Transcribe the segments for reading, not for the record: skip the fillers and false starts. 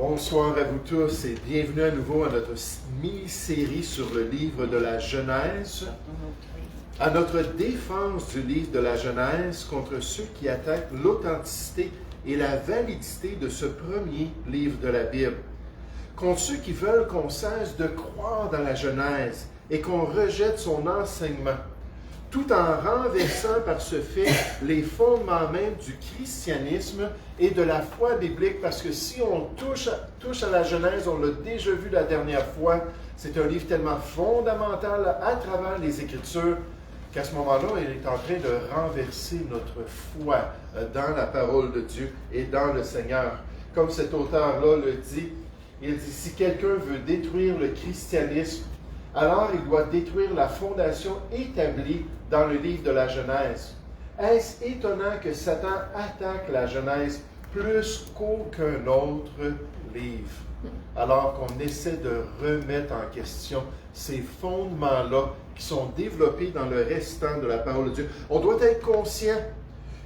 Bonsoir à vous tous et bienvenue à nouveau à notre mini-série sur le livre de la Genèse, à notre défense du livre de la Genèse contre ceux qui attaquent l'authenticité et la validité de ce premier livre de la Bible, contre ceux qui veulent qu'on cesse de croire dans la Genèse et qu'on rejette son enseignement, tout en renversant par ce fait les fondements même du christianisme et de la foi biblique, parce que si on touche à la Genèse, on l'a déjà vu la dernière fois, c'est un livre tellement fondamental à travers les Écritures qu'à ce moment-là, il est en train de renverser notre foi dans la parole de Dieu et dans le Seigneur. Comme cet auteur-là le dit, il dit, si quelqu'un veut détruire le christianisme, alors il doit détruire la fondation établie dans le livre de la Genèse. Est-ce étonnant que Satan attaque la Genèse plus qu'aucun autre livre, alors qu'on essaie de remettre en question ces fondements-là qui sont développés dans le restant de la parole de Dieu? On doit être conscient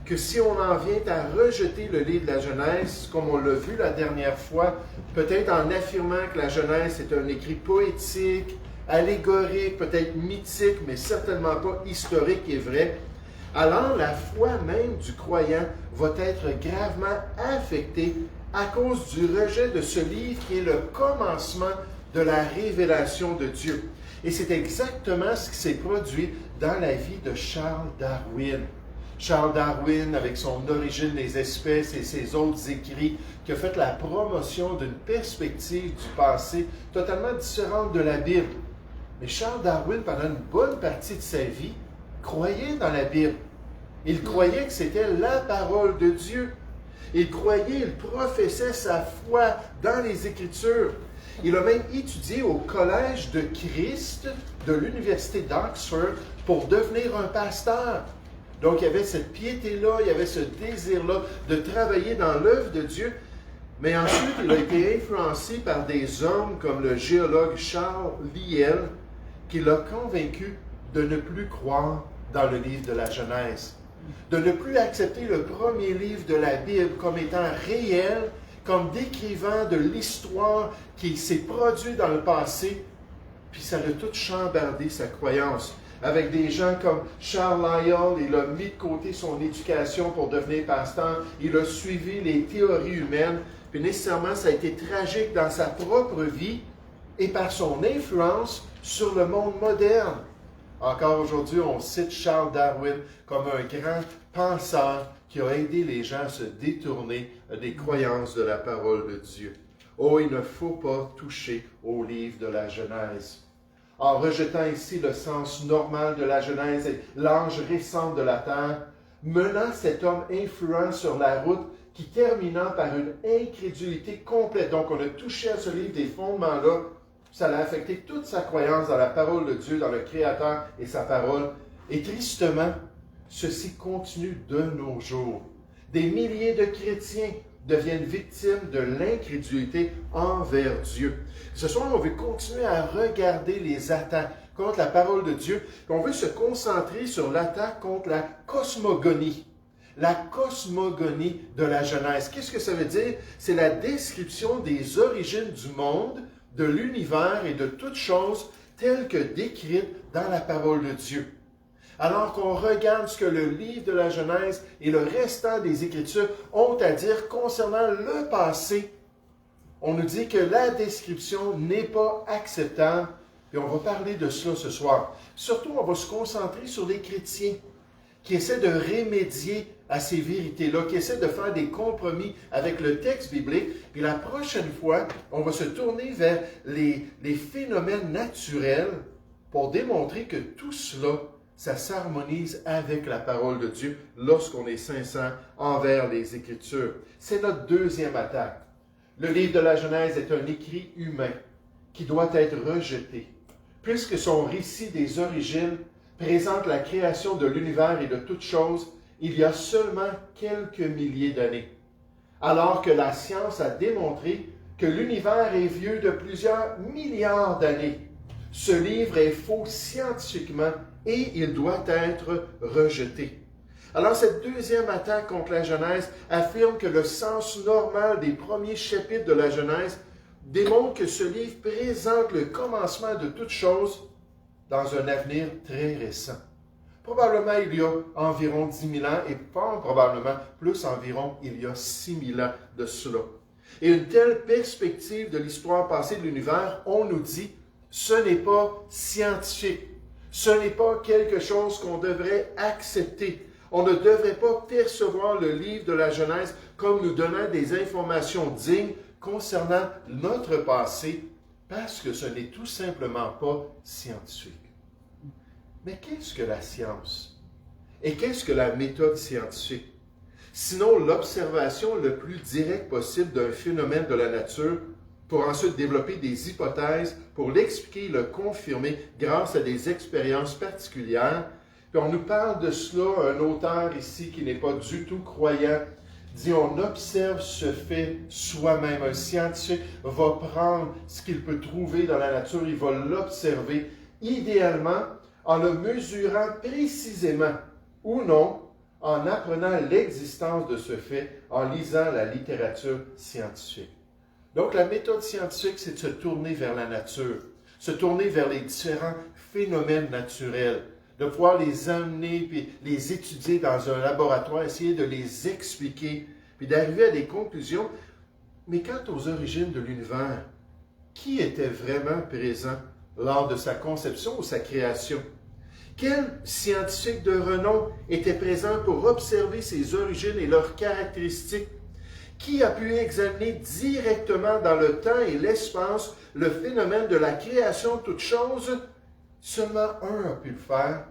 que si on en vient à rejeter le livre de la Genèse, comme on l'a vu la dernière fois, peut-être en affirmant que la Genèse est un écrit poétique, allégorique, peut-être mythique, mais certainement pas historique et vrai, alors la foi même du croyant va être gravement affectée à cause du rejet de ce livre qui est le commencement de la révélation de Dieu. Et c'est exactement ce qui s'est produit dans la vie de Charles Darwin. Charles Darwin, avec son Origine des espèces et ses autres écrits, qui a fait la promotion d'une perspective du passé totalement différente de la Bible. Mais Charles Darwin, pendant une bonne partie de sa vie, croyait dans la Bible. Il croyait que c'était la parole de Dieu. Il croyait, il professait sa foi dans les Écritures. Il a même étudié au Collège de Christ de l'Université d'Oxford pour devenir un pasteur. Donc, il y avait cette piété-là, il y avait ce désir-là de travailler dans l'œuvre de Dieu. Mais ensuite, il a été influencé par des hommes comme le géologue Charles Lyell, qui l'a convaincu de ne plus croire dans le livre de la Genèse, de ne plus accepter le premier livre de la Bible comme étant réel, comme décrivant de l'histoire qui s'est produite dans le passé, puis ça a tout chambardé sa croyance. Avec des gens comme Charles Lyell, il a mis de côté son éducation pour devenir pasteur, il a suivi les théories humaines, puis nécessairement ça a été tragique dans sa propre vie et par son influence sur le monde moderne. Encore aujourd'hui, on cite Charles Darwin comme un grand penseur qui a aidé les gens à se détourner des croyances de la parole de Dieu. Oh, il ne faut pas toucher au livre de la Genèse. En rejetant ici le sens normal de la Genèse et l'ange récent de la terre, menant cet homme influent sur la route qui terminant par une incrédulité complète. Donc, on a touché à ce livre des fondements-là. Ça a affecté toute sa croyance dans la parole de Dieu, dans le Créateur et sa parole. Et tristement, ceci continue de nos jours. Des milliers de chrétiens deviennent victimes de l'incrédulité envers Dieu. Ce soir, on veut continuer à regarder les attaques contre la parole de Dieu. On veut se concentrer sur l'attaque contre la cosmogonie. La cosmogonie de la Genèse. Qu'est-ce que ça veut dire? C'est la description des origines du monde, de l'univers et de toutes choses telles que décrites dans la parole de Dieu. Alors qu'on regarde ce que le livre de la Genèse et le restant des Écritures ont à dire concernant le passé, on nous dit que la description n'est pas acceptable, et on va parler de cela ce soir. Surtout, on va se concentrer sur les chrétiens qui essaient de remédier à ces vérités-là, qui essaient de faire des compromis avec le texte biblique. Puis la prochaine fois, on va se tourner vers les phénomènes naturels pour démontrer que tout cela, ça s'harmonise avec la parole de Dieu lorsqu'on est sincère envers les Écritures. C'est notre deuxième attaque. Le livre de la Genèse est un écrit humain qui doit être rejeté, puisque son récit des origines présente la création de l'univers et de toutes choses il y a seulement quelques milliers d'années, alors que la science a démontré que l'univers est vieux de plusieurs milliards d'années. Ce livre est faux scientifiquement et il doit être rejeté. Alors cette deuxième attaque contre la Genèse affirme que le sens normal des premiers chapitres de la Genèse démontre que ce livre présente le commencement de toute chose dans un avenir très récent. Probablement il y a environ 10 000 ans et fort probablement plus environ il y a 6 000 ans de cela. Et une telle perspective de l'histoire passée de l'univers, on nous dit, ce n'est pas scientifique, ce n'est pas quelque chose qu'on devrait accepter. On ne devrait pas percevoir le livre de la Genèse comme nous donnant des informations dignes concernant notre passé, parce que ce n'est tout simplement pas scientifique. Mais qu'est-ce que la science? Et qu'est-ce que la méthode scientifique? Sinon l'observation le plus directe possible d'un phénomène de la nature pour ensuite développer des hypothèses pour l'expliquer et le confirmer grâce à des expériences particulières. Puis on nous parle de cela, un auteur ici qui n'est pas du tout croyant, dit on observe ce fait soi-même. Un scientifique va prendre ce qu'il peut trouver dans la nature, il va l'observer, idéalement en le mesurant précisément ou non, en apprenant l'existence de ce fait, en lisant la littérature scientifique. Donc la méthode scientifique, c'est de se tourner vers la nature, se tourner vers les différents phénomènes naturels, de pouvoir les amener, puis les étudier dans un laboratoire, essayer de les expliquer, puis d'arriver à des conclusions. Mais quant aux origines de l'univers, qui était vraiment présent lors de sa conception ou sa création? Quel scientifique de renom était présent pour observer ses origines et leurs caractéristiques? Qui a pu examiner directement dans le temps et l'espace le phénomène de la création de toutes choses? Seulement un a pu le faire,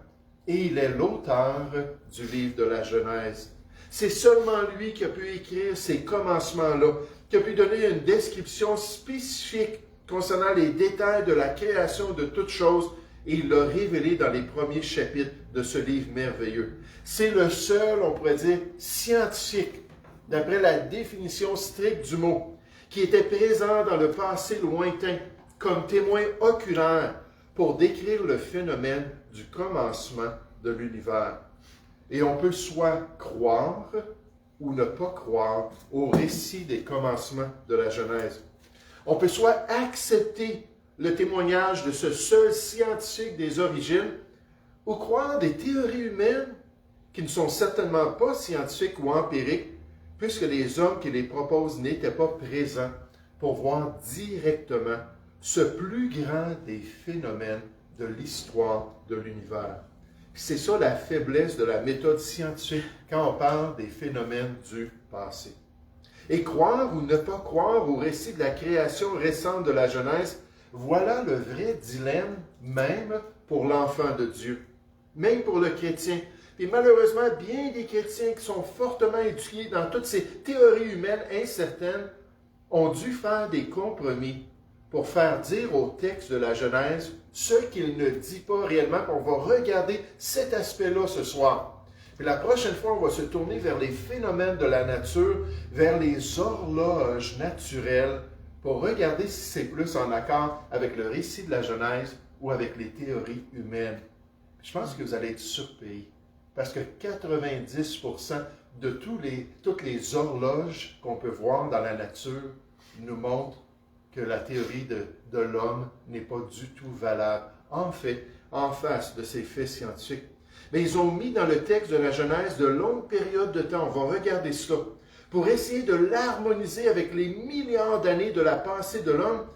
et il est l'auteur du livre de la Genèse. C'est seulement lui qui a pu écrire ces commencements-là, qui a pu donner une description spécifique concernant les détails de la création de toutes choses, et il l'a révélé dans les premiers chapitres de ce livre merveilleux. C'est le seul, on pourrait dire, scientifique, d'après la définition stricte du mot, qui était présent dans le passé lointain comme témoin oculaire pour décrire le phénomène du commencement de l'univers. Et on peut soit croire ou ne pas croire au récit des commencements de la Genèse. On peut soit accepter le témoignage de ce seul scientifique des origines ou croire des théories humaines qui ne sont certainement pas scientifiques ou empiriques, puisque les hommes qui les proposent n'étaient pas présents pour voir directement ce plus grand des phénomènes de l'histoire de l'univers. C'est ça la faiblesse de la méthode scientifique quand on parle des phénomènes du passé. Et croire ou ne pas croire au récit de la création récente de la Genèse, voilà le vrai dilemme même pour l'enfant de Dieu, même pour le chrétien. Et malheureusement, bien des chrétiens qui sont fortement éduqués dans toutes ces théories humaines incertaines ont dû faire des compromis pour faire dire au texte de la Genèse ce qu'il ne dit pas réellement. On va regarder cet aspect-là ce soir. Puis la prochaine fois, on va se tourner vers les phénomènes de la nature, vers les horloges naturelles, pour regarder si c'est plus en accord avec le récit de la Genèse ou avec les théories humaines. Je pense que vous allez être surpris, parce que 90% de toutes les horloges qu'on peut voir dans la nature nous montrent que la théorie de l'homme n'est pas du tout valable. En fait, en face de ces faits scientifiques. Mais ils ont mis dans le texte de la Genèse de longues périodes de temps, on va regarder cela, pour essayer de l'harmoniser avec les milliards d'années de la pensée de l'homme,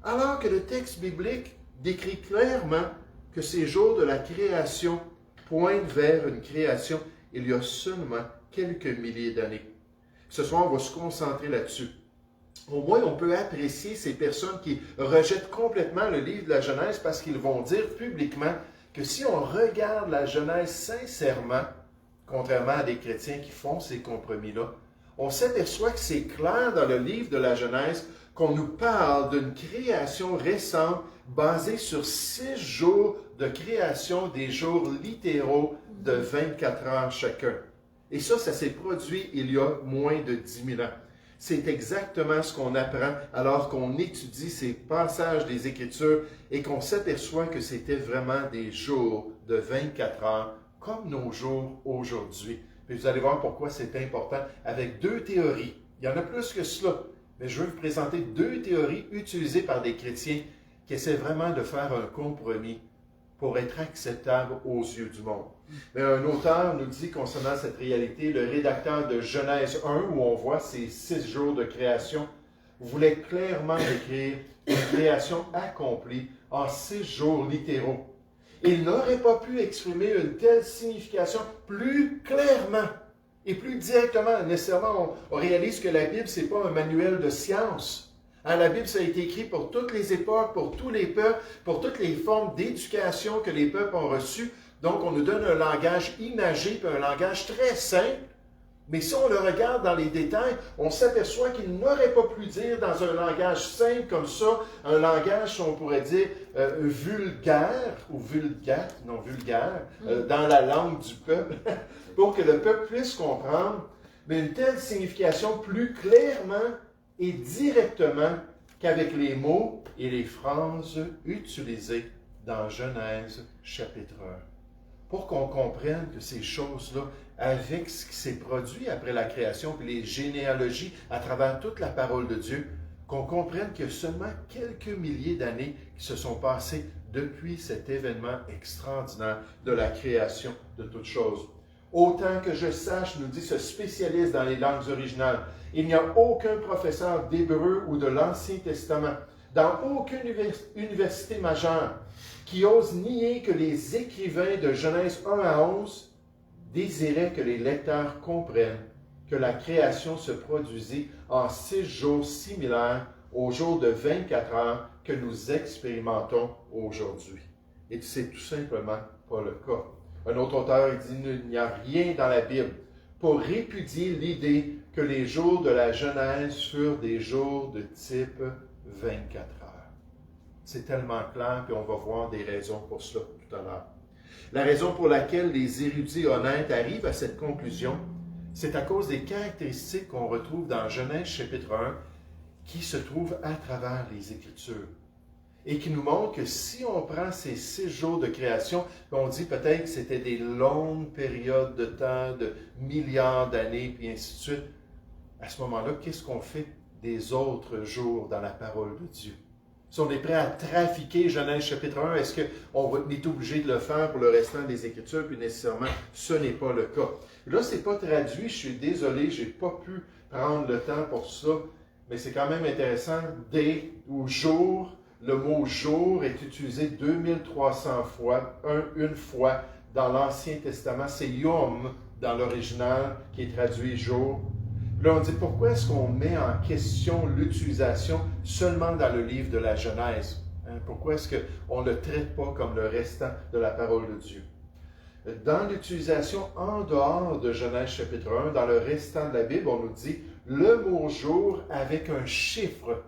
alors que le texte biblique décrit clairement que ces jours de la création pointent vers une création il y a seulement quelques milliers d'années. Ce soir, on va se concentrer là-dessus. Au moins, on peut apprécier ces personnes qui rejettent complètement le livre de la Genèse parce qu'ils vont dire publiquement que si on regarde la Genèse sincèrement, contrairement à des chrétiens qui font ces compromis-là, on s'aperçoit que c'est clair dans le livre de la Genèse qu'on nous parle d'une création récente basée sur 6 jours de création, des jours littéraux de 24 heures chacun. Et ça s'est produit il y a moins de 10 000 ans. C'est exactement ce qu'on apprend alors qu'on étudie ces passages des Écritures et qu'on s'aperçoit que c'était vraiment des jours de 24 heures comme nos jours aujourd'hui. Puis vous allez voir pourquoi c'est important avec deux théories. Il y en a plus que cela, mais je veux vous présenter deux théories utilisées par des chrétiens qui essaient vraiment de faire un compromis pour être acceptable aux yeux du monde. Mais un auteur nous dit concernant cette réalité, le rédacteur de Genèse 1, où on voit ces 6 jours de création, voulait clairement décrire une création accomplie en 6 jours littéraux. Il n'aurait pas pu exprimer une telle signification plus clairement et plus directement. Nécessairement, on réalise que la Bible, ce n'est pas un manuel de science. La Bible, ça a été écrit pour toutes les époques, pour tous les peuples, pour toutes les formes d'éducation que les peuples ont reçues. Donc, on nous donne un langage imagé, puis un langage très simple. Mais si on le regarde dans les détails, on s'aperçoit qu'il n'aurait pas pu dire dans un langage simple comme ça, un langage, on pourrait dire, vulgaire, ou vulgate, non vulgaire, dans la langue du peuple, pour que le peuple puisse comprendre, mais une telle signification plus clairement et directement qu'avec les mots et les phrases utilisées dans Genèse chapitre 1. Pour qu'on comprenne que ces choses-là, avec ce qui s'est produit après la création, puis les généalogies à travers toute la parole de Dieu, qu'on comprenne qu'il y a seulement quelques milliers d'années qui se sont passées depuis cet événement extraordinaire de la création de toutes choses. Autant que je sache, nous dit ce spécialiste dans les langues originales, il n'y a aucun professeur d'hébreu ou de l'Ancien Testament, dans aucune université majeure, qui ose nier que les écrivains de Genèse 1 à 11 désiraient que les lecteurs comprennent que la création se produisit en 6 jours similaires aux jours de 24 heures que nous expérimentons aujourd'hui. Et c'est tout simplement pas le cas. Un autre auteur dit qu'il n'y a rien dans la Bible pour répudier l'idée que les jours de la Genèse furent des jours de type 24 heures. C'est tellement clair, puis on va voir des raisons pour cela tout à l'heure. La raison pour laquelle les érudits honnêtes arrivent à cette conclusion, c'est à cause des caractéristiques qu'on retrouve dans Genèse chapitre 1, qui se trouvent à travers les Écritures. Et qui nous montrent que si on prend ces 6 jours de création, on dit peut-être que c'était des longues périodes de temps, de milliards d'années, puis ainsi de suite. À ce moment-là, qu'est-ce qu'on fait des autres jours dans la parole de Dieu? Si on est prêt à trafiquer Genèse chapitre 1, est-ce qu'on est obligé de le faire pour le restant des Écritures? Puis nécessairement, ce n'est pas le cas. Là, ce n'est pas traduit, je suis désolé, je n'ai pas pu prendre le temps pour ça, mais c'est quand même intéressant. Day ou jour, le mot jour est utilisé 2300 fois, une fois dans l'Ancien Testament. C'est yom dans l'original qui est traduit jour. Là, on dit pourquoi est-ce qu'on met en question l'utilisation seulement dans le livre de la Genèse? Pourquoi est-ce qu'on ne le traite pas comme le restant de la parole de Dieu? Dans l'utilisation en dehors de Genèse chapitre 1, dans le restant de la Bible, on nous dit le mot jour avec un chiffre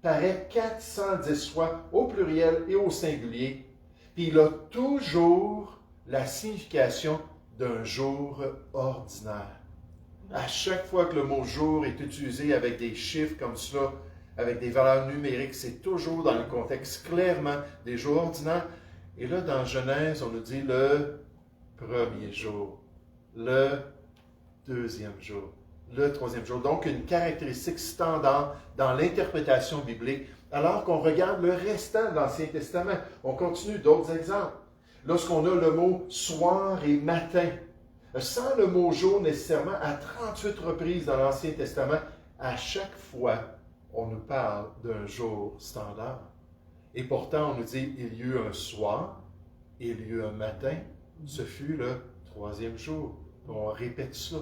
paraît 410 fois au pluriel et au singulier, puis il a toujours la signification d'un jour ordinaire. À chaque fois que le mot jour est utilisé avec des chiffres comme cela, avec des valeurs numériques, c'est toujours dans le contexte clairement des jours ordinaires. Et là, dans Genèse, on nous dit le premier jour, le deuxième jour, le troisième jour. Donc, une caractéristique standard dans l'interprétation biblique, alors qu'on regarde le restant de l'Ancien Testament. On continue d'autres exemples. Lorsqu'on a le mot soir et matin, sans le mot jour nécessairement, à 38 reprises dans l'Ancien Testament, à chaque fois, on nous parle d'un jour standard. Et pourtant, on nous dit, il y eut un soir, il y eut un matin, ce fut le troisième jour. On répète cela.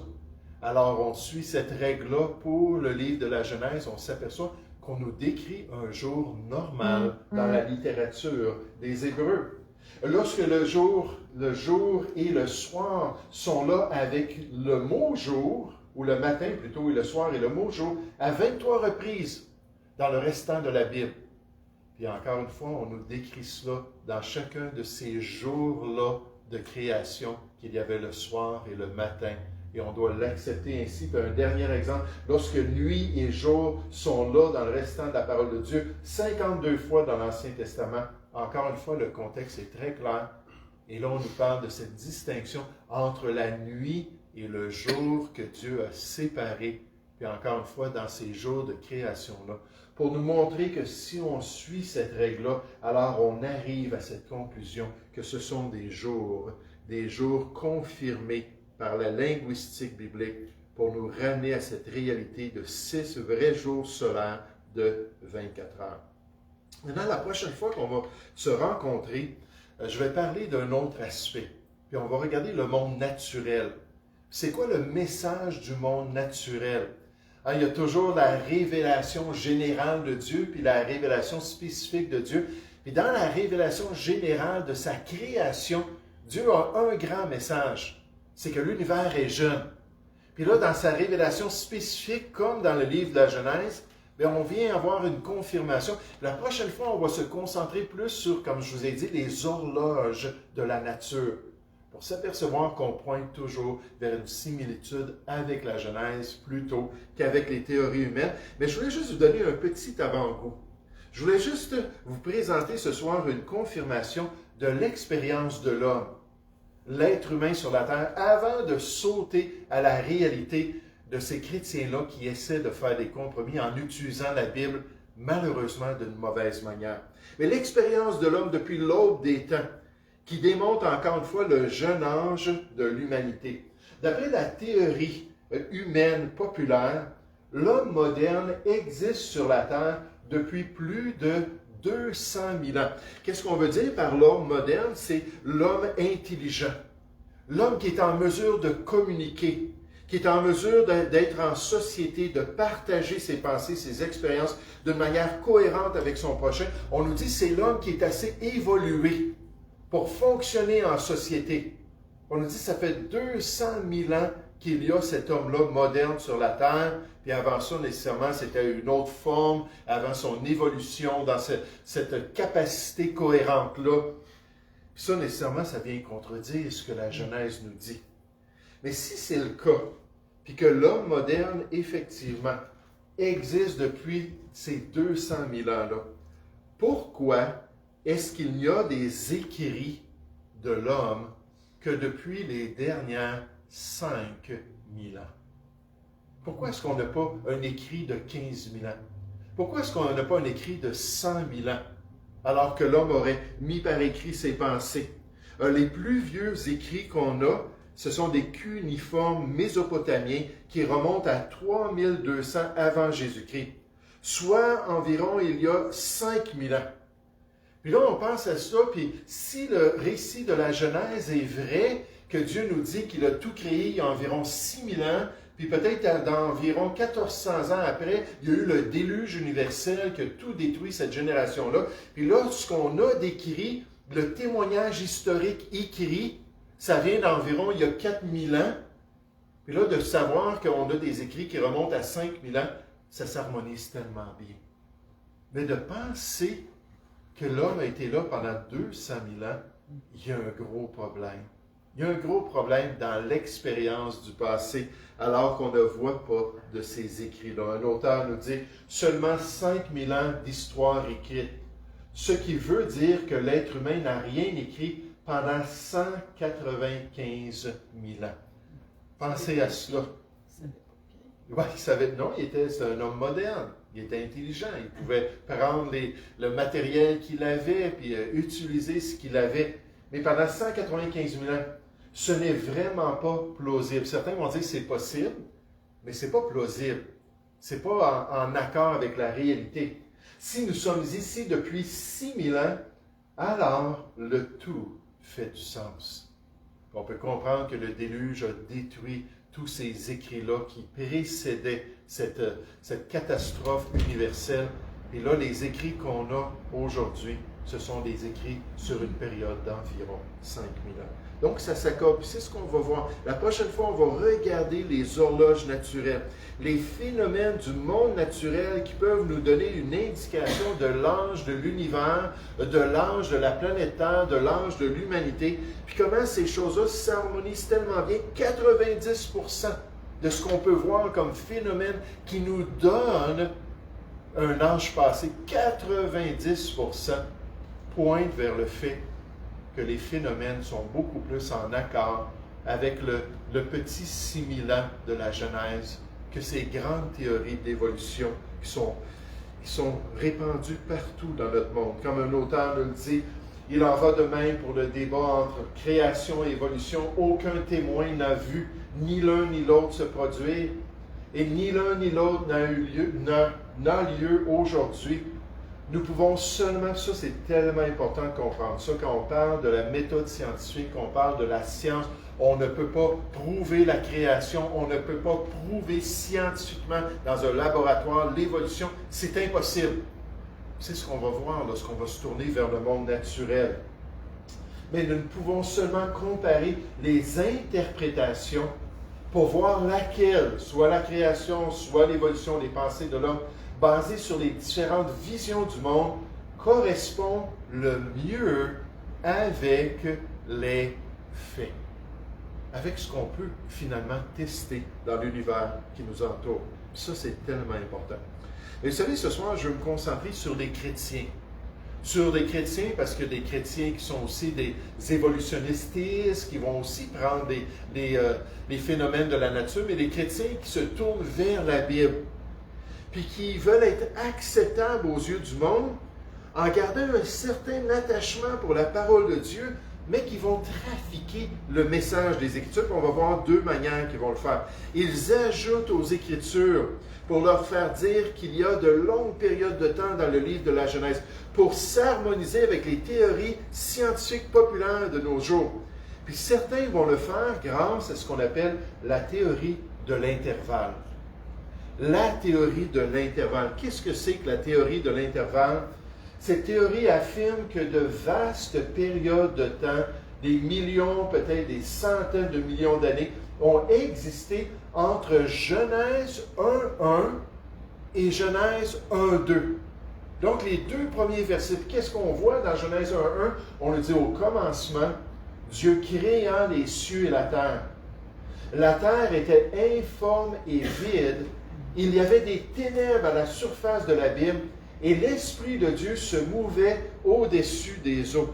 Alors, on suit cette règle-là pour le livre de la Genèse. On s'aperçoit qu'on nous décrit un jour normal dans la littérature des Hébreux. Lorsque le jour et le soir sont là avec le mot jour, ou le matin plutôt, et le soir et le mot jour, à 23 reprises dans le restant de la Bible. Puis encore une fois, on nous décrit cela dans chacun de ces jours-là de création, qu'il y avait le soir et le matin. Et on doit l'accepter ainsi. Puis un dernier exemple, lorsque nuit et jour sont là dans le restant de la parole de Dieu, 52 fois dans l'Ancien Testament. Encore une fois, le contexte est très clair. Et là, on nous parle de cette distinction entre la nuit et le jour que Dieu a séparé, puis encore une fois, dans ces jours de création-là, pour nous montrer que si on suit cette règle-là, alors on arrive à cette conclusion que ce sont des jours confirmés par la linguistique biblique pour nous ramener à cette réalité de 6 vrais jours solaires de 24 heures. Maintenant, la prochaine fois qu'on va se rencontrer, je vais parler d'un autre aspect. Puis on va regarder le monde naturel. C'est quoi le message du monde naturel? Il y a toujours la révélation générale de Dieu, puis la révélation spécifique de Dieu. Puis dans la révélation générale de sa création, Dieu a un grand message. C'est que l'univers est jeune. Puis là, dans sa révélation spécifique, comme dans le livre de la Genèse, bien, on vient avoir une confirmation. La prochaine fois, on va se concentrer plus sur, comme je vous ai dit, les horloges de la nature, pour s'apercevoir qu'on pointe toujours vers une similitude avec la Genèse plutôt qu'avec les théories humaines. Mais je voulais juste vous donner un petit avant-goût. Je voulais juste vous présenter ce soir une confirmation de l'expérience de l'homme, l'être humain sur la terre, avant de sauter à la réalité de ces chrétiens-là qui essaient de faire des compromis en utilisant la Bible, malheureusement, d'une mauvaise manière. Mais l'expérience de l'homme depuis l'aube des temps, qui démontre encore une fois le jeune âge de l'humanité. D'après la théorie humaine populaire, l'homme moderne existe sur la Terre depuis plus de 200 000 ans. Qu'est-ce qu'on veut dire par l'homme moderne? C'est l'homme intelligent, l'homme qui est en mesure de communiquer, qui est en mesure d'être en société, de partager ses pensées, ses expériences de manière cohérente avec son prochain. On nous dit que c'est l'homme qui est assez évolué pour fonctionner en société. On nous dit que ça fait 200 000 ans qu'il y a cet homme-là moderne sur la Terre, puis avant ça, nécessairement, c'était une autre forme, avant son évolution dans cette capacité cohérente-là. Puis ça, nécessairement, ça vient contredire ce que la Genèse nous dit. Mais si c'est le cas, puis que l'homme moderne, effectivement, existe depuis ces 200 000 ans-là, pourquoi est-ce qu'il n'y a des écrits de l'homme que depuis les dernières 5 000 ans? Pourquoi est-ce qu'on n'a pas un écrit de 15 000 ans? Pourquoi est-ce qu'on n'a pas un écrit de 100 000 ans, alors que l'homme aurait mis par écrit ses pensées? Les plus vieux écrits qu'on a, ce sont des cuneiformes mésopotamiens qui remontent à 3200 avant Jésus-Christ, soit environ il y a 5000 ans. Puis là, on pense à ça, puis si le récit de la Genèse est vrai, que Dieu nous dit qu'il a tout créé il y a environ 6000 ans, puis peut-être dans environ 1400 ans après, il y a eu le déluge universel qui a tout détruit cette génération-là. Puis là, ce qu'on a décrit, le témoignage historique écrit, ça vient d'environ il y a 4000 ans. Puis là, de savoir qu'on a des écrits qui remontent à 5000 ans, ça s'harmonise tellement bien. Mais de penser que l'homme a été là pendant 200 000 ans, il y a un gros problème. Il y a un gros problème dans l'expérience du passé, alors qu'on ne voit pas de ces écrits-là. Un auteur nous dit seulement 5000 ans d'histoire écrite, ce qui veut dire que l'être humain n'a rien écrit pendant 195 000 ans. Pensez à cela. Oui, il savait, non, c'était un homme moderne. Il était intelligent. Il pouvait prendre le matériel qu'il avait puis utiliser ce qu'il avait. Mais pendant 195 000 ans, ce n'est vraiment pas plausible. Certains vont dire que c'est possible, mais ce n'est pas plausible. Ce n'est pas en accord avec la réalité. Si nous sommes ici depuis 6000 ans, alors le tout fait du sens. On peut comprendre que le déluge a détruit tous ces écrits-là qui précédaient cette catastrophe universelle. Et là, les écrits qu'on a aujourd'hui, ce sont des écrits sur une période d'environ 5000 ans. Donc, ça s'accorde. Puis c'est ce qu'on va voir. La prochaine fois, on va regarder les horloges naturelles, les phénomènes du monde naturel qui peuvent nous donner une indication de l'âge de l'univers, de l'âge de la planète Terre, de l'âge de l'humanité, puis comment ces choses-là s'harmonisent tellement bien. 90% de ce qu'on peut voir comme phénomène qui nous donne un âge passé, 90% pointe vers le fait que les phénomènes sont beaucoup plus en accord avec le petit 6000 ans de la Genèse que ces grandes théories d'évolution qui sont répandues partout dans notre monde. Comme un auteur nous le dit, il en va de même pour le débat entre création et évolution. Aucun témoin n'a vu ni l'un ni l'autre se produire, et ni l'un ni l'autre n'a lieu aujourd'hui. Nous pouvons seulement, ça c'est tellement important de comprendre ça, quand on parle de la méthode scientifique, on parle de la science, on ne peut pas prouver la création, on ne peut pas prouver scientifiquement dans un laboratoire l'évolution, c'est impossible. C'est ce qu'on va voir lorsqu'on va se tourner vers le monde naturel. Mais nous ne pouvons seulement comparer les interprétations pour voir laquelle, soit la création, soit l'évolution des pensées de l'homme, basée sur les différentes visions du monde, correspond le mieux avec les faits, avec ce qu'on peut finalement tester dans l'univers qui nous entoure. Ça, c'est tellement important. Et vous savez, ce soir, je vais me concentrer sur les chrétiens. Sur des chrétiens, parce que des chrétiens qui sont aussi des évolutionnistes, qui vont aussi prendre des phénomènes de la nature, mais des chrétiens qui se tournent vers la Bible, puis qui veulent être acceptables aux yeux du monde, en gardant un certain attachement pour la parole de Dieu, mais qui vont trafiquer le message des Écritures. On va voir deux manières qu'ils vont le faire. Ils ajoutent aux Écritures pour leur faire dire qu'il y a de longues périodes de temps dans le livre de la Genèse, pour s'harmoniser avec les théories scientifiques populaires de nos jours. Puis certains vont le faire grâce à ce qu'on appelle la théorie de l'intervalle. La théorie de l'intervalle. Qu'est-ce que c'est que la théorie de l'intervalle? Cette théorie affirme que de vastes périodes de temps, des millions, peut-être des centaines de millions d'années, ont existé entre Genèse 1.1 et Genèse 1.2. Donc, les deux premiers versets, qu'est-ce qu'on voit dans Genèse 1.1? On le dit au commencement, Dieu créant les cieux et la terre. La terre était informe et vide. Il y avait des ténèbres à la surface de l'abîme et l'Esprit de Dieu se mouvait au-dessus des eaux.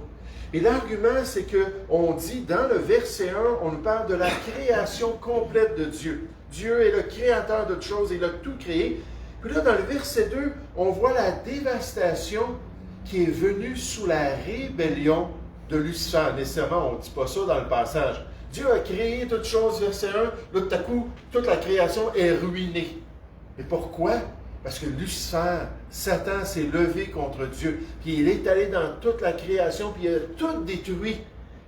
Et l'argument, c'est qu'on dit, dans le verset 1, on nous parle de la création complète de Dieu. Dieu est le créateur de toutes choses, il a tout créé. Puis là, dans le verset 2, on voit la dévastation qui est venue sous la rébellion de Lucifer. Nécessairement, on ne dit pas ça dans le passage. Dieu a créé toutes choses, verset 1, là, tout à coup, toute la création est ruinée. Et pourquoi? Parce que Lucifer, Satan, s'est levé contre Dieu. Puis il est allé dans toute la création, puis il a tout détruit.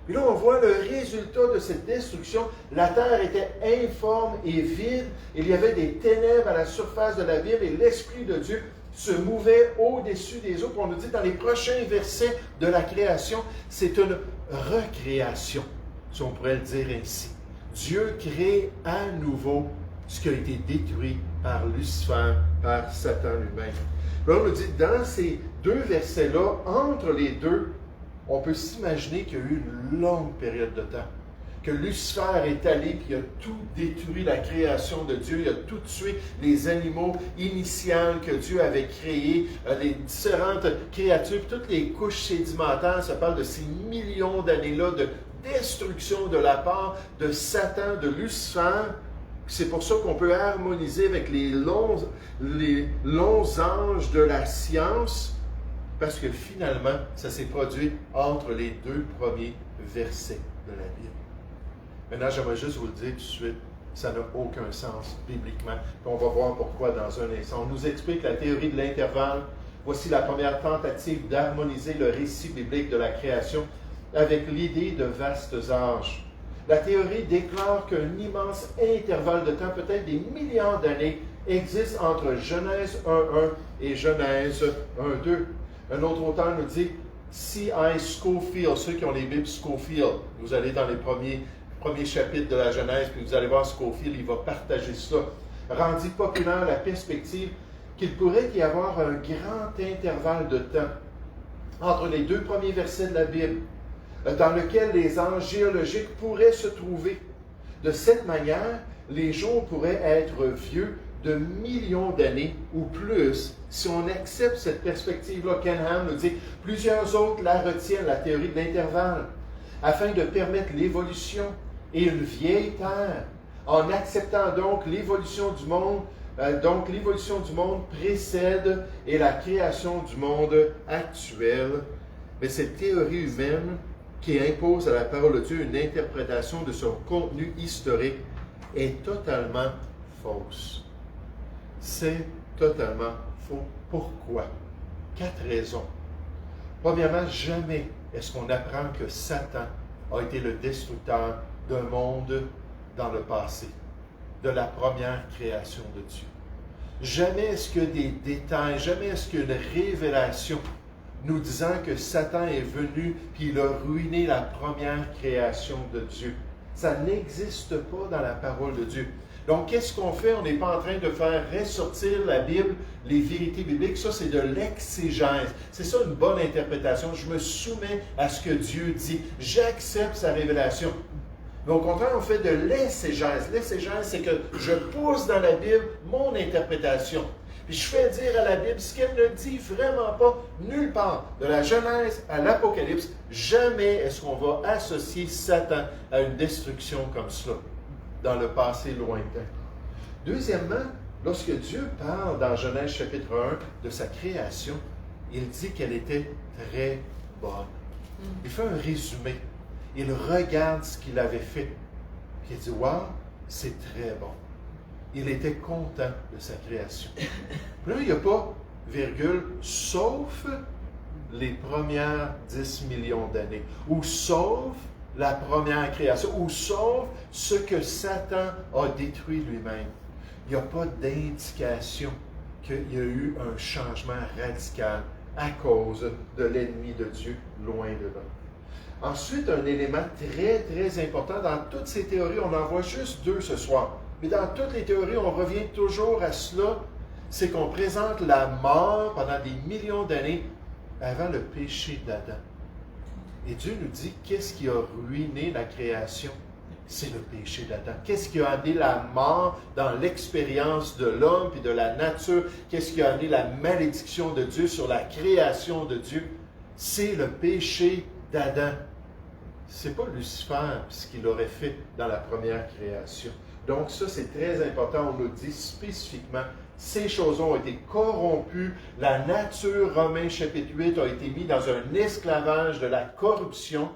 Puis là, on voit le résultat de cette destruction. La terre était informe et vide. Il y avait des ténèbres à la surface de l'abîme et l'Esprit de Dieu se mouvait au-dessus des eaux. Puis on nous dit dans les prochains versets de la création, c'est une recréation, si on pourrait le dire ainsi. Dieu crée à nouveau ce qui a été détruit par Lucifer, par Satan lui-même. Là, on nous dit, dans ces deux versets-là, entre les deux, on peut s'imaginer qu'il y a eu une longue période de temps. Que Lucifer est allé, puis il a tout détruit, la création de Dieu, il a tout tué, les animaux initiales que Dieu avait créés, les différentes créatures, puis toutes les couches sédimentaires, ça parle de ces millions d'années-là de destruction de la part de Satan, de Lucifer. C'est pour ça qu'on peut harmoniser avec les longs anges de la science, parce que finalement, ça s'est produit entre les deux premiers versets de la Bible. Maintenant, j'aimerais juste vous le dire tout de suite, ça n'a aucun sens bibliquement. Puis on va voir pourquoi dans un instant. On nous explique la théorie de l'intervalle. Voici la première tentative d'harmoniser le récit biblique de la création avec l'idée de vastes âges. La théorie déclare qu'un immense intervalle de temps, peut-être des millions d'années, existe entre Genèse 1.1 et Genèse 1.2. Un autre auteur nous dit, C.I. Scofield, ceux qui ont les Bibles Scofield, vous allez dans les premiers chapitres de la Genèse, puis vous allez voir Scofield, il va partager cela. Rendit populaire la perspective qu'il pourrait y avoir un grand intervalle de temps entre les deux premiers versets de la Bible, dans lequel les anges géologiques pourraient se trouver. De cette manière, les jours pourraient être vieux de millions d'années ou plus si on accepte cette perspective-là. Ken Ham nous dit, plusieurs autres la retiennent, la théorie de l'intervalle. afin de permettre l'évolution et une vieille terre. En acceptant donc l'évolution du monde, l'évolution du monde précède et la création du monde actuel. Mais cette théorie humaine qui impose à la parole de Dieu une interprétation de son contenu historique est totalement fausse. C'est totalement faux. Pourquoi? 4 raisons. Premièrement, jamais est-ce qu'on apprend que Satan a été le destructeur d'un monde dans le passé, de la première création de Dieu. Jamais est-ce que des détails, jamais est-ce qu'une révélation nous disant que Satan est venu puis il a ruiné la première création de Dieu. Ça n'existe pas dans la parole de Dieu. Donc, qu'est-ce qu'on fait? On n'est pas en train de faire ressortir la Bible, les vérités bibliques. Ça, c'est de l'exégèse. C'est ça une bonne interprétation. Je me soumets à ce que Dieu dit. J'accepte sa révélation. Mais au contraire, on fait de l'exégèse. L'exégèse, c'est que je pousse dans la Bible mon interprétation. Puis je fais dire à la Bible ce qu'elle ne dit vraiment pas nulle part. De la Genèse à l'Apocalypse, jamais est-ce qu'on va associer Satan à une destruction comme cela, dans le passé lointain. Deuxièmement, lorsque Dieu parle dans Genèse chapitre 1 de sa création, il dit qu'elle était très bonne. Il fait un résumé. Il regarde ce qu'il avait fait. Puis il dit, « Wow, c'est très bon. » Il était content de sa création. Puis là, il n'y a pas virgule, sauf les premières 10 millions d'années, ou sauf la première création, ou sauf ce que Satan a détruit lui-même. Il n'y a pas d'indication qu'il y a eu un changement radical à cause de l'ennemi de Dieu, loin de là. Ensuite, un élément très, très important, dans toutes ces théories, on en voit juste 2 ce soir, mais dans toutes les théories, on revient toujours à cela, c'est qu'on présente la mort pendant des millions d'années avant le péché d'Adam. Et Dieu nous dit, qu'est-ce qui a ruiné la création? C'est le péché d'Adam. Qu'est-ce qui a amené la mort dans l'expérience de l'homme et de la nature? Qu'est-ce qui a amené la malédiction de Dieu sur la création de Dieu? C'est le péché d'Adam. Ce n'est pas Lucifer ce qu'il aurait fait dans la première création. Donc ça, c'est très important. On nous dit spécifiquement, ces choses ont été corrompues. La nature, Romains chapitre 8, a été mise dans un esclavage de la corruption.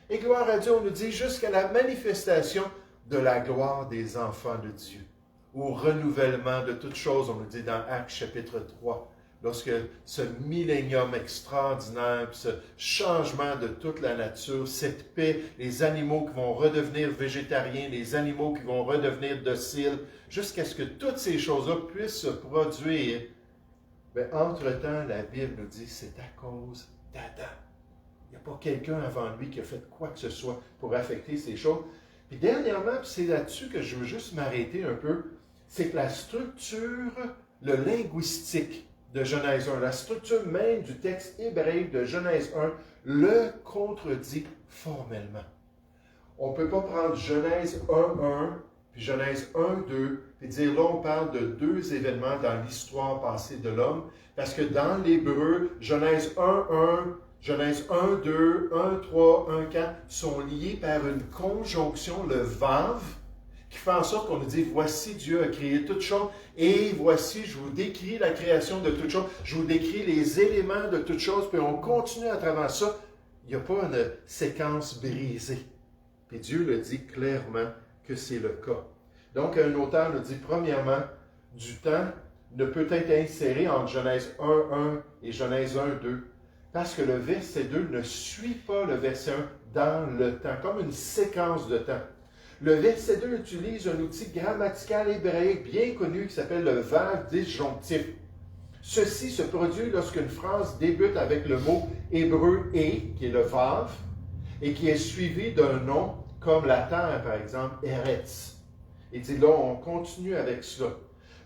Et gloire à Dieu, on nous dit jusqu'à la manifestation de la gloire des enfants de Dieu. Au renouvellement de toutes choses, on nous dit dans Actes chapitre 3. Lorsque ce millénium extraordinaire, ce changement de toute la nature, cette paix, les animaux qui vont redevenir végétariens, les animaux qui vont redevenir dociles, jusqu'à ce que toutes ces choses-là puissent se produire, bien, entre-temps, la Bible nous dit que c'est à cause d'Adam. Il n'y a pas quelqu'un avant lui qui a fait quoi que ce soit pour affecter ces choses. Puis dernièrement, puis c'est là-dessus que je veux juste m'arrêter un peu, c'est que la structure, le linguistique, de Genèse 1. La structure même du texte hébraïque de Genèse 1 le contredit formellement. On ne peut pas prendre Genèse 1.1 puis Genèse 1.2 et dire là on parle de 2 événements dans l'histoire passée de l'homme parce que dans l'hébreu, Genèse 1.1, Genèse 1.2, 1.3, 1.4 sont liés par une conjonction, le vav, qui fait en sorte qu'on nous dit, voici Dieu a créé toutes choses, et voici, je vous décris la création de toutes choses, je vous décris les éléments de toutes choses, puis on continue à travers ça. Il n'y a pas une séquence brisée. Puis Dieu le dit clairement que c'est le cas. Donc, un auteur nous dit, premièrement, du temps ne peut être inséré entre Genèse 1.1 et Genèse 1.2, parce que le verset 2 ne suit pas le verset 1 dans le temps, comme une séquence de temps. Le verset 2 utilise un outil grammatical hébraïque bien connu qui s'appelle le verbe disjonctif. Ceci se produit lorsqu'une phrase débute avec le mot hébreu « et », qui est le vav, et qui est suivi d'un nom, comme la terre, par exemple, « Eretz ». Et dit là, on continue avec cela.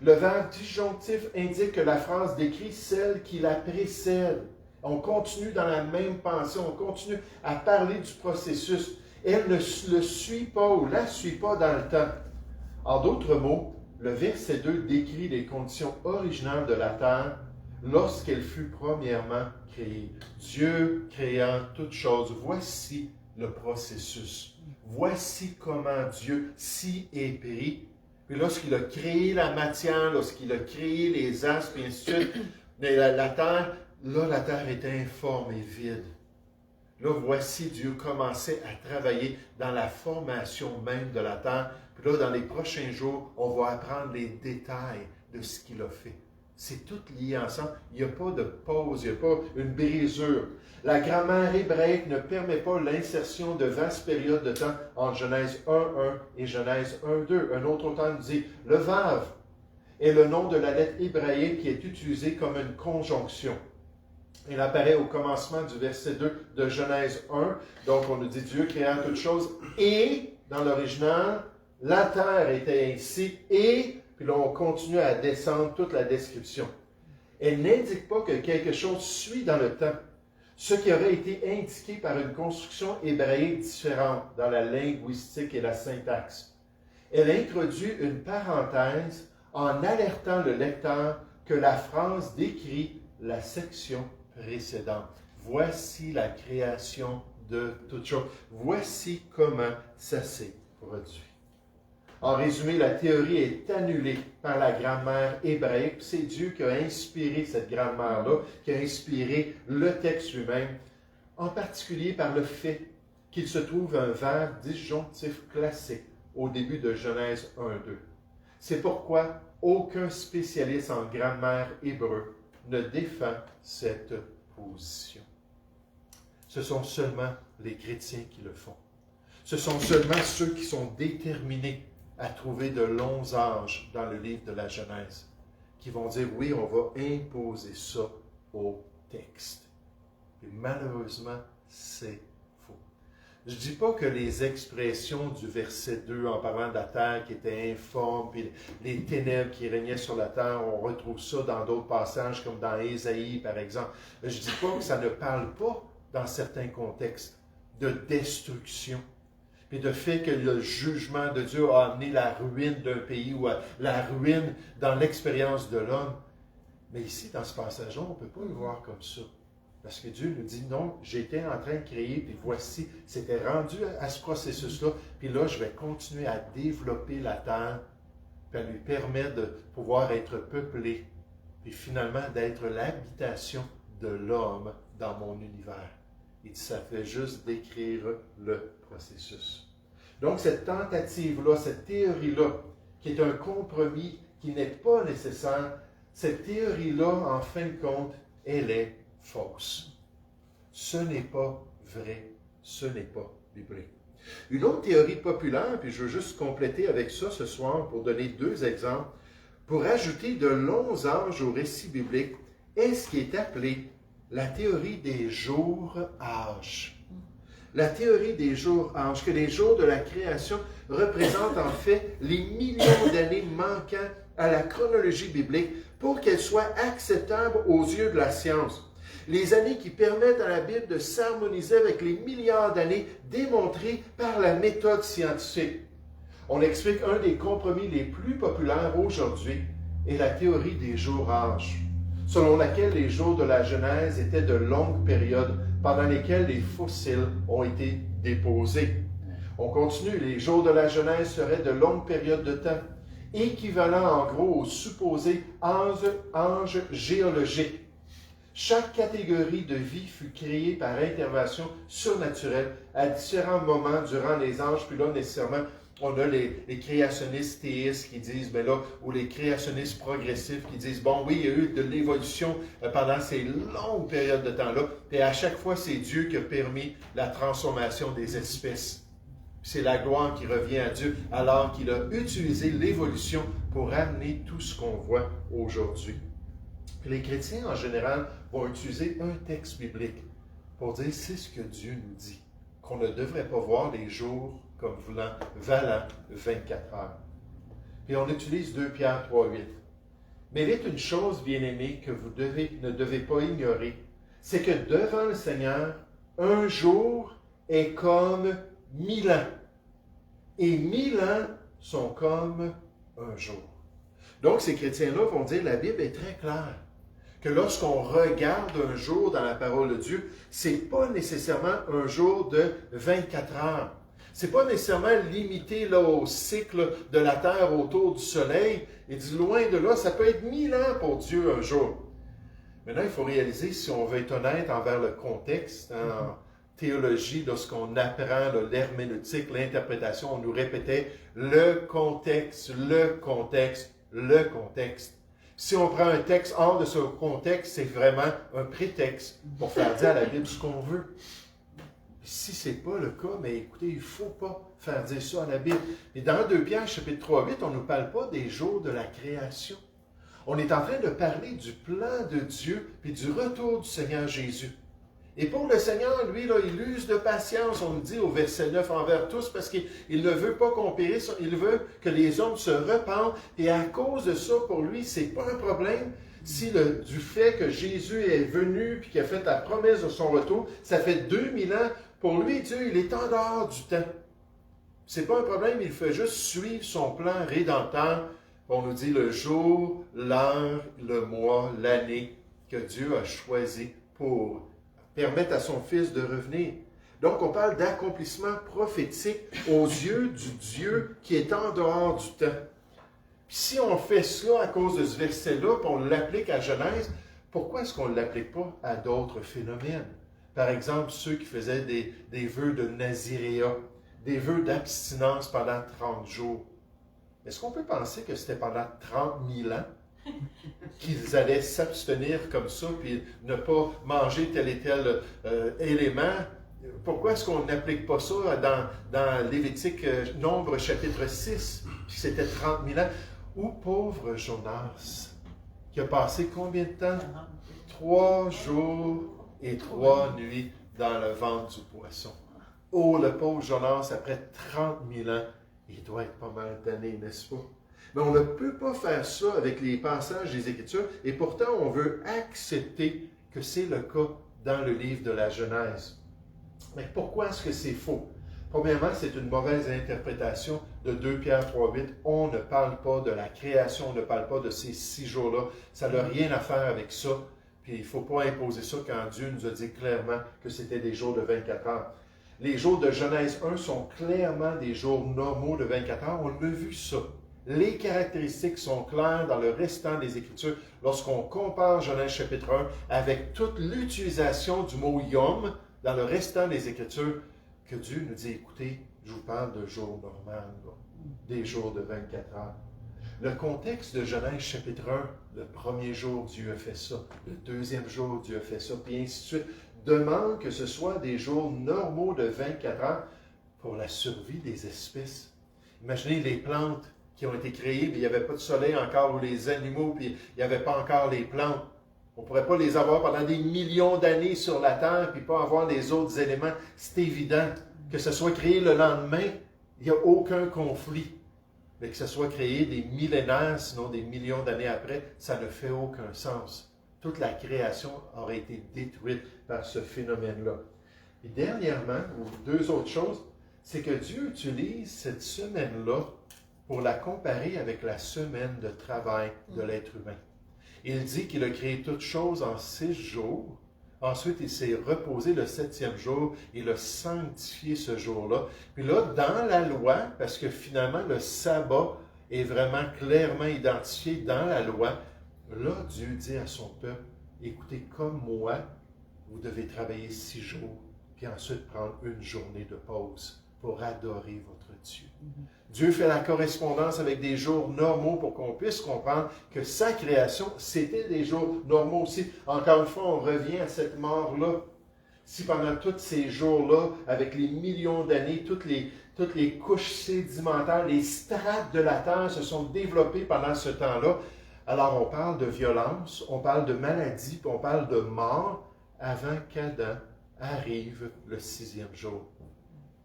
Le verbe disjonctif indique que la phrase décrit celle qui la précède. On continue dans la même pensée, on continue à parler du processus. Elle ne le suit pas ou la suit pas dans le temps. En d'autres mots, le verset 2 décrit les conditions originales de la terre lorsqu'elle fut premièrement créée. Dieu créant toutes choses. Voici le processus. Voici comment Dieu s'y est pris. Puis lorsqu'il a créé la matière, lorsqu'il a créé les astres, et ainsi de suite, mais la terre, là, la terre était informe et vide. Là, voici Dieu commençait à travailler dans la formation même de la terre. Puis là, dans les prochains jours, on va apprendre les détails de ce qu'il a fait. C'est tout lié ensemble. Il n'y a pas de pause, il n'y a pas une brisure. La grammaire hébraïque ne permet pas l'insertion de vastes périodes de temps entre Genèse 1.1 et Genèse 1.2. Un autre auteur nous dit, le vav est le nom de la lettre hébraïque qui est utilisée comme une conjonction. Il apparaît au commencement du verset 2 de Genèse 1. Donc, on nous dit Dieu créa toutes choses et, dans l'original, la terre était ainsi et, puis là, on continue à descendre toute la description. Elle n'indique pas que quelque chose suit dans le temps, ce qui aurait été indiqué par une construction hébraïque différente dans la linguistique et la syntaxe. Elle introduit une parenthèse en alertant le lecteur que la phrase décrit la section précédente. Voici la création de toutes choses. Voici comment ça s'est produit. En résumé, la théorie est annulée par la grammaire hébraïque. C'est Dieu qui a inspiré cette grammaire-là, qui a inspiré le texte lui-même, en particulier par le fait qu'il se trouve un verbe disjonctif classique au début de Genèse 1-2. C'est pourquoi aucun spécialiste en grammaire hébreu ne défend cette position. Ce sont seulement les chrétiens qui le font. Ce sont seulement ceux qui sont déterminés à trouver de longs âges dans le livre de la Genèse qui vont dire oui, on va imposer ça au texte. Et malheureusement, c'est faux. Je ne dis pas que les expressions du verset 2 en parlant de la terre qui était informe, puis les ténèbres qui régnaient sur la terre, on retrouve ça dans d'autres passages comme dans Ésaïe par exemple. Je ne dis pas que ça ne parle pas dans certains contextes de destruction. Puis de fait que le jugement de Dieu a amené la ruine d'un pays ou la ruine dans l'expérience de l'homme. Mais ici, dans ce passage-là, on ne peut pas le voir comme ça. Parce que Dieu nous dit, non, j'étais en train de créer, puis voici, c'était rendu à ce processus-là, puis là, je vais continuer à développer la terre, puis à lui permettre de pouvoir être peuplé, puis finalement d'être l'habitation de l'homme dans mon univers. Et ça fait juste décrire le processus. Donc, cette tentative-là, cette théorie-là, qui est un compromis qui n'est pas nécessaire, cette théorie-là, en fin de compte, elle est fausse. Ce n'est pas vrai, ce n'est pas biblique. Une autre théorie populaire, puis je veux juste compléter avec ça ce soir pour donner deux exemples, pour ajouter de longs âges au récit biblique, est ce qui est appelé la théorie des jours-âges. La théorie des jours-âges, que les jours de la création représentent en fait les millions d'années manquant à la chronologie biblique pour qu'elle soit acceptable aux yeux de la science. Les années qui permettent à la Bible de s'harmoniser avec les milliards d'années démontrées par la méthode scientifique. On explique un des compromis les plus populaires aujourd'hui est la théorie des jours-âges, selon laquelle les jours de la Genèse étaient de longues périodes pendant lesquelles les fossiles ont été déposés. On continue, les jours de la Genèse seraient de longues périodes de temps, équivalent en gros aux supposés anges géologiques. Chaque catégorie de vie fut créée par intervention surnaturelle à différents moments durant les âges, puis là, nécessairement, on a les créationnistes théistes qui disent, ben là, ou les créationnistes progressifs qui disent, bon, oui, il y a eu de l'évolution pendant ces longues périodes de temps-là, et à chaque fois, c'est Dieu qui a permis la transformation des espèces. C'est la gloire qui revient à Dieu, alors qu'il a utilisé l'évolution pour amener tout ce qu'on voit aujourd'hui. Les chrétiens, en général, vont utiliser un texte biblique pour dire, c'est ce que Dieu nous dit, qu'on ne devrait pas voir les jours comme valant 24 heures. Puis on utilise 2 Pierre 3,8. Mais il est une chose, bien-aimée, que vous ne devez pas ignorer, c'est que devant le Seigneur, un jour est comme 1000 ans. Et 1000 ans sont comme un jour. Donc, ces chrétiens-là vont dire, la Bible est très claire, que lorsqu'on regarde un jour dans la parole de Dieu, c'est pas nécessairement un jour de 24 heures. C'est pas nécessairement limité là, au cycle de la Terre autour du Soleil. Il dit loin de là, ça peut être 1000 ans pour Dieu un jour. Maintenant, il faut réaliser, si on veut être honnête envers le contexte, en théologie, lorsqu'on apprend l'herméneutique, l'interprétation, on nous répétait le contexte, le contexte, le contexte. Si on prend un texte hors de ce contexte, c'est vraiment un prétexte pour faire dire à la Bible ce qu'on veut. Si ce n'est pas le cas, mais écoutez, il ne faut pas faire dire ça à la Bible. Et dans 2 Pierre, chapitre 3, 8, on ne nous parle pas des jours de la création. On est en train de parler du plan de Dieu et du retour du Seigneur Jésus. Et pour le Seigneur, lui, là, il use de patience, on le dit au verset 9, envers tous, parce qu'il ne veut pas qu'on périsse, il veut que les hommes se repentent. Et à cause de ça, pour lui, ce n'est pas un problème. Si du fait que Jésus est venu et qu'il a fait la promesse de son retour, ça fait 2000 ans, pour lui, Dieu, il est en dehors du temps. Ce n'est pas un problème, il fait juste suivre son plan rédempteur. On nous dit le jour, l'heure, le mois, l'année que Dieu a choisi pour permettre à son Fils de revenir. Donc, on parle d'accomplissement prophétique aux yeux du Dieu qui est en dehors du temps. Puis si on fait cela à cause de ce verset-là, puis on l'applique à Genèse, pourquoi est-ce qu'on ne l'applique pas à d'autres phénomènes? Par exemple, ceux qui faisaient des vœux de naziréa, des vœux d'abstinence pendant 30 jours. Est-ce qu'on peut penser que c'était pendant 30 000 ans qu'ils allaient s'abstenir comme ça, puis ne pas manger tel et tel élément? Pourquoi est-ce qu'on n'applique pas ça dans Lévitique, Nombre chapitre 6, puis c'était 30 000 ans? Ou pauvre Jonas, qui a passé combien de temps? 3 jours et 3 nuits dans le ventre du poisson. Oh, le pauvre Jonas, après 30 000 ans, il doit être pas mal tanné, n'est-ce pas? Mais on ne peut pas faire ça avec les passages des Écritures, et pourtant on veut accepter que c'est le cas dans le livre de la Genèse. Mais pourquoi est-ce que c'est faux? Premièrement, c'est une mauvaise interprétation de 2 Pierre 3,8. On ne parle pas de la création, on ne parle pas de ces 6 jours-là. Ça n'a rien à faire avec ça. Puis il ne faut pas imposer ça quand Dieu nous a dit clairement que c'était des jours de 24 heures. Les jours de Genèse 1 sont clairement des jours normaux de 24 heures. On a vu ça. Les caractéristiques sont claires dans le restant des Écritures lorsqu'on compare Genèse chapitre 1 avec toute l'utilisation du mot « yom » dans le restant des Écritures, que Dieu nous dit, écoutez, je vous parle de jours normaux, des jours de 24 heures. Le contexte de Genèse chapitre 1, le premier jour, Dieu a fait ça. Le deuxième jour, Dieu a fait ça, puis ainsi de suite. Demande que ce soit des jours normaux de 24 heures pour la survie des espèces. Imaginez les plantes qui ont été créées, puis il n'y avait pas de soleil encore, ou les animaux, puis il n'y avait pas encore les plantes. On ne pourrait pas les avoir pendant des millions d'années sur la Terre, puis pas avoir les autres éléments. C'est évident que ce soit créé le lendemain, il n'y a aucun conflit. Mais que ce soit créé des millénaires, sinon des millions d'années après, ça ne fait aucun sens. Toute la création aurait été détruite par ce phénomène-là. Et dernièrement, ou 2 autres choses, c'est que Dieu utilise cette semaine-là pour la comparer avec la semaine de travail de l'être humain. Il dit qu'il a créé toutes choses en 6 jours. Ensuite, il s'est reposé le 7e jour. Il a sanctifié ce jour-là. Puis là, dans la loi, parce que finalement, le sabbat est vraiment clairement identifié dans la loi, là, Dieu dit à son peuple, écoutez, comme moi, vous devez travailler 6 jours, puis ensuite prendre une journée de pause pour adorer votre Dieu. Dieu fait la correspondance avec des jours normaux pour qu'on puisse comprendre que sa création, c'était des jours normaux aussi. Encore une fois, on revient à cette mort-là. Si pendant tous ces jours-là, avec les millions d'années, toutes les couches sédimentaires, les strates de la Terre se sont développées pendant ce temps-là, alors on parle de violence, on parle de maladie, puis on parle de mort avant qu'Adam arrive le 6e jour.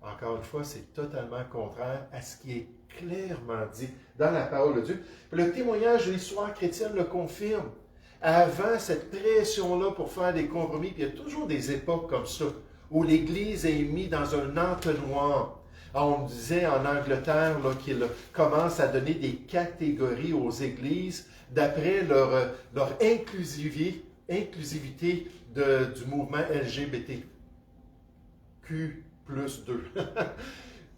Encore une fois, c'est totalement contraire à ce qui est clairement dit dans la parole de Dieu. Le témoignage de l'histoire chrétienne le confirme. Avant cette pression-là pour faire des compromis, puis il y a toujours des époques comme ça, où l'Église est mise dans un entonnoir. On disait en Angleterre qu'il commence à donner des catégories aux églises d'après leur inclusivité du mouvement LGBTQ plus 2.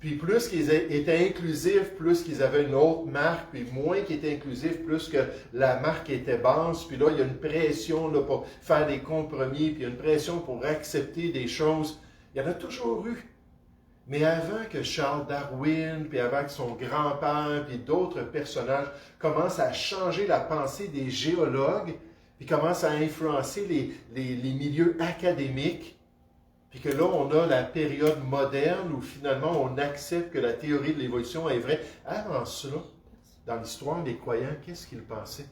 Puis plus qu'ils étaient inclusifs, plus qu'ils avaient une autre marque, puis moins qu'ils étaient inclusifs, plus que la marque était basse. Puis là, il y a une pression là, pour faire des compromis, puis il y a une pression pour accepter des choses. Il y en a toujours eu. Mais avant que Charles Darwin, puis avant que son grand-père, puis d'autres personnages commencent à changer la pensée des géologues, puis commencent à influencer les milieux académiques, puis que là, on a la période moderne où finalement on accepte que la théorie de l'évolution est vraie. Avant cela, dans l'histoire des croyants, qu'est-ce qu'ils pensaient?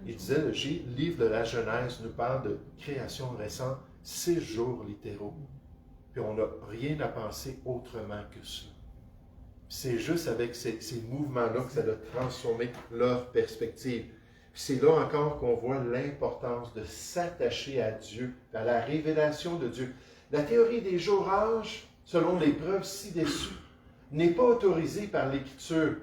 Ils disaient, le livre de la Genèse nous parle de création récente, 6 jours littéraux. Puis on n'a rien à penser autrement que ça. C'est juste avec ces mouvements-là que ça a transformé leur perspective. Puis c'est là encore qu'on voit l'importance de s'attacher à Dieu, à la révélation de Dieu. La théorie des jours-âges, selon les preuves ci-dessus, n'est pas autorisée par l'Écriture.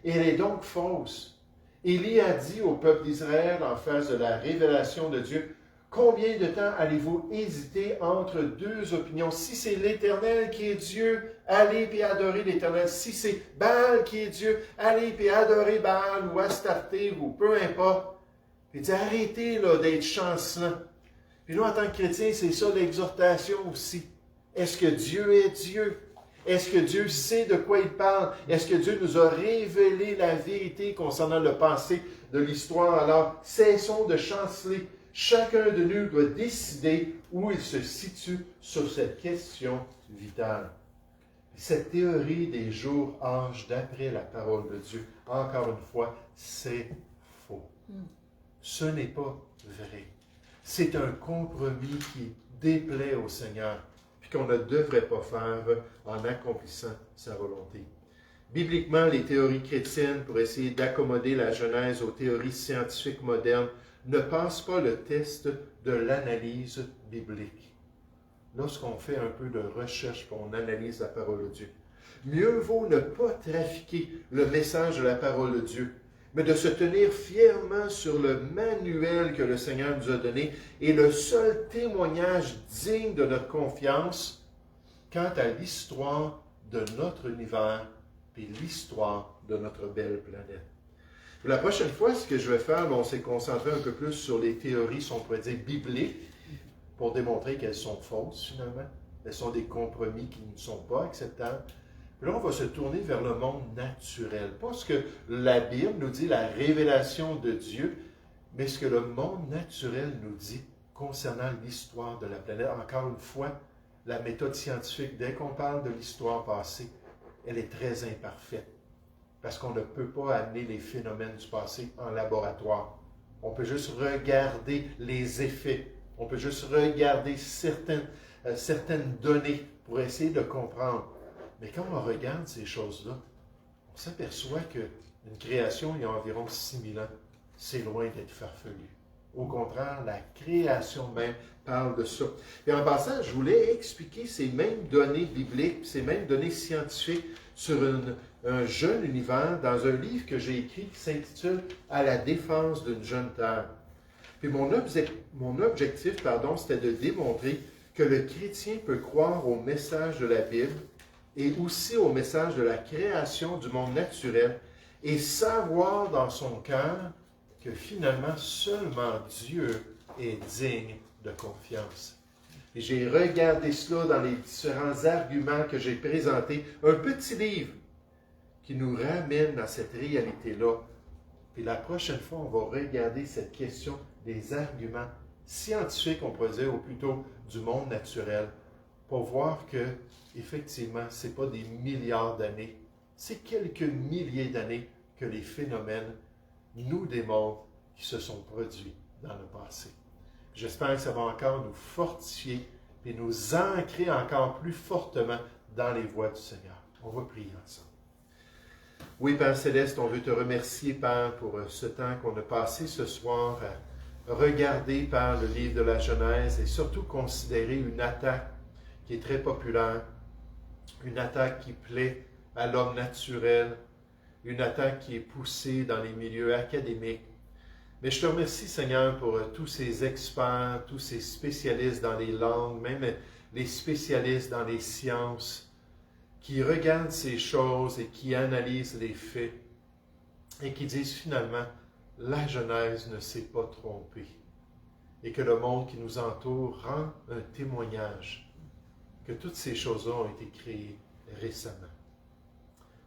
Elle est donc fausse. Élie a dit au peuple d'Israël en face de la révélation de Dieu, « Combien de temps allez-vous hésiter entre deux opinions? Si c'est l'Éternel qui est Dieu, allez et adorez l'Éternel. Si c'est Baal qui est Dieu, allez et adorez Baal ou Astarté ou peu importe. » Il dit, arrêtez là, d'être chancelant. Puis nous, en tant que chrétiens, c'est ça l'exhortation aussi. Est-ce que Dieu est Dieu? Est-ce que Dieu sait de quoi il parle? Est-ce que Dieu nous a révélé la vérité concernant le passé de l'histoire? Alors, cessons de chanceler. Chacun de nous doit décider où il se situe sur cette question vitale. Cette théorie des jours, âges d'après la parole de Dieu, encore une fois, c'est faux. Ce n'est pas vrai. C'est un compromis qui déplaît au Seigneur, puis qu'on ne devrait pas faire en accomplissant sa volonté. Bibliquement, les théories chrétiennes, pour essayer d'accommoder la Genèse aux théories scientifiques modernes, ne passent pas le test de l'analyse biblique. Lorsqu'on fait un peu de recherche, on analyse la parole de Dieu. Mieux vaut ne pas trafiquer le message de la parole de Dieu, mais de se tenir fièrement sur le manuel que le Seigneur nous a donné et le seul témoignage digne de notre confiance quant à l'histoire de notre univers et l'histoire de notre belle planète. La prochaine fois, ce que je vais faire, on s'est concentré un peu plus sur les théories, si on pourrait dire, bibliques, pour démontrer qu'elles sont fausses, finalement. Elles sont des compromis qui ne sont pas acceptables. Puis là, on va se tourner vers le monde naturel. Pas ce que la Bible nous dit, la révélation de Dieu, mais ce que le monde naturel nous dit concernant l'histoire de la planète. Encore une fois, la méthode scientifique, dès qu'on parle de l'histoire passée, elle est très imparfaite. Parce qu'on ne peut pas amener les phénomènes du passé en laboratoire. On peut juste regarder les effets. On peut juste regarder certaines données pour essayer de comprendre. Mais quand on regarde ces choses-là, on s'aperçoit qu'une création il y a environ 6000 ans, c'est loin d'être farfelu. Au contraire, la création même parle de ça. Et en passant, je voulais expliquer ces mêmes données bibliques, ces mêmes données scientifiques sur un jeune univers dans un livre que j'ai écrit qui s'intitule « À la défense d'une jeune terre ». Puis mon objectif, c'était de démontrer que le chrétien peut croire au message de la Bible et aussi au message de la création du monde naturel et savoir dans son cœur que finalement seulement Dieu est digne de confiance. Et j'ai regardé cela dans les différents arguments que j'ai présentés, un petit livre qui nous ramène à cette réalité-là. Puis la prochaine fois, on va regarder cette question des arguments scientifiques, on pourrait dire, ou plutôt du monde naturel, pour voir que, effectivement, ce n'est pas des milliards d'années, c'est quelques milliers d'années que les phénomènes nous démontrent qui se sont produits dans le passé. J'espère que ça va encore nous fortifier et nous ancrer encore plus fortement dans les voies du Seigneur. On va prier ensemble. Oui, Père Céleste, on veut te remercier, Père, pour ce temps qu'on a passé ce soir à regarder, Père, le livre de la Genèse et surtout considérer une attaque qui est très populaire, une attaque qui plaît à l'homme naturel, une attaque qui est poussée dans les milieux académiques, Mais je te remercie, Seigneur, pour tous ces experts, tous ces spécialistes dans les langues, même les spécialistes dans les sciences, qui regardent ces choses et qui analysent les faits et qui disent finalement, la Genèse ne s'est pas trompée et que le monde qui nous entoure rend un témoignage que toutes ces choses-là ont été créées récemment.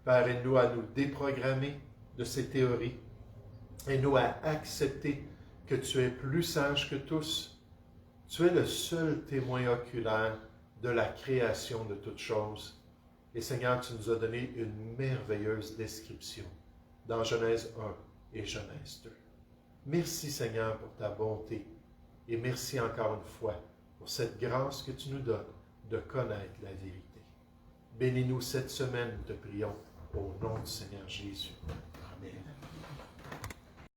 Père, aide-nous à nous déprogrammer de ces théories. Aide-nous à accepter que tu es plus sage que tous. Tu es le seul témoin oculaire de la création de toutes choses. Et Seigneur, tu nous as donné une merveilleuse description dans Genèse 1 et Genèse 2. Merci Seigneur pour ta bonté et merci encore une fois pour cette grâce que tu nous donnes de connaître la vérité. Bénis-nous cette semaine, nous te prions, au nom du Seigneur Jésus. Amen.